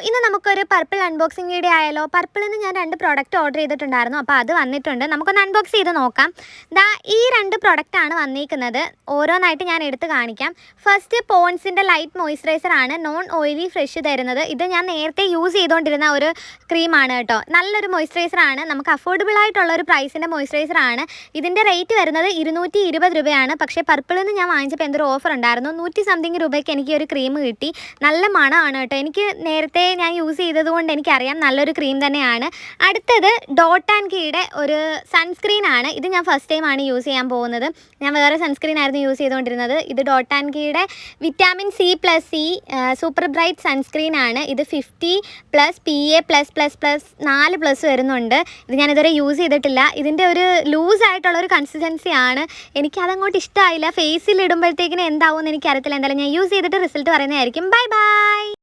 ഇന്ന് നമുക്കൊരു purple unboxing video ആയാലോ. പർപ്പിളിൽ നിന്ന് ഞാൻ 2 പ്രോഡക്റ്റ് ഓർഡർ ചെയ്തിട്ടുണ്ടായിരുന്നു. അപ്പോൾ അത് വന്നിട്ടുണ്ട്. നമുക്കൊന്ന് അൺബോക്സ് ചെയ്ത് നോക്കാം. ഈ 2 പ്രോഡക്റ്റാണ് വന്നിരിക്കുന്നത്. ഓരോന്നായിട്ട് ഞാൻ എടുത്ത് കാണിക്കാം. ഫസ്റ്റ് പോൺസിൻ്റെ ലൈറ്റ് മോയ്സ്ചറൈസർ ആണ്, നോൺ ഓയിലി ഫ്രഷ് തരുന്നത്. ഇത് ഞാൻ നേരത്തെ യൂസ് ചെയ്തുകൊണ്ടിരുന്ന ഒരു ക്രീമാണ് കേട്ടോ. നല്ലൊരു മോയ്സ്ചറൈസർ ആണ്. നമുക്ക് അഫോർഡബിൾ ആയിട്ടുള്ള ഒരു പ്രൈസിൻ്റെ മോയ്സ്ചറൈസർ ആണ്. ഇതിൻ്റെ റേറ്റ് വരുന്നത് 220 രൂപയാണ്. പക്ഷേ പർപ്പിളിൽ നിന്ന് ഞാൻ വാങ്ങിച്ചപ്പോൾ എന്തൊരു ഓഫർ ഉണ്ടായിരുന്നു. 100 സംതിങ് രൂപയ്ക്ക് എനിക്ക് ഒരു ക്രീം കിട്ടി. നല്ല മണമാണ് കേട്ടോ. എനിക്ക് നേരത്തെ ഞാൻ യൂസ് ചെയ്തതുകൊണ്ട് എനിക്കറിയാം നല്ലൊരു ക്രീം തന്നെയാണ്. അടുത്തത് ഡോട്ട് ആൻഡ് കീയുടെ ഒരു സൺസ്ക്രീൻ ആണ്. ഇത് ഞാൻ ഫസ്റ്റ് ടൈമാണ് യൂസ് ചെയ്യാൻ പോകുന്നത്. ഞാൻ വേറെ സൺസ്ക്രീൻ ആയിരുന്നു യൂസ് ചെയ്തുകൊണ്ടിരുന്നത്. ഇത് ഡോട്ട് ആൻഡ് കീയുടെ vitamin C+C super bright sunscreen ആണ്. ഇത് 50+ PA+++ 4+ വരുന്നുണ്ട്. ഇത് ഞാനിതുവരെ യൂസ് ചെയ്തിട്ടില്ല. ഇതിൻ്റെ ഒരു ലൂസായിട്ടുള്ളൊരു കൺസിസ്റ്റൻസി ആണ്. എനിക്കതങ്ങോട്ട് ഇഷ്ടമായില്ല. ഫേസിൽ ഇടുമ്പോഴത്തേക്കിന് എന്താവും എന്ന് എനിക്കറിയത്തില്ല. എന്തായാലും ഞാൻ യൂസ് ചെയ്തിട്ട് റിസൾട്ട് പറയുന്നതായിരിക്കും. Bye bye.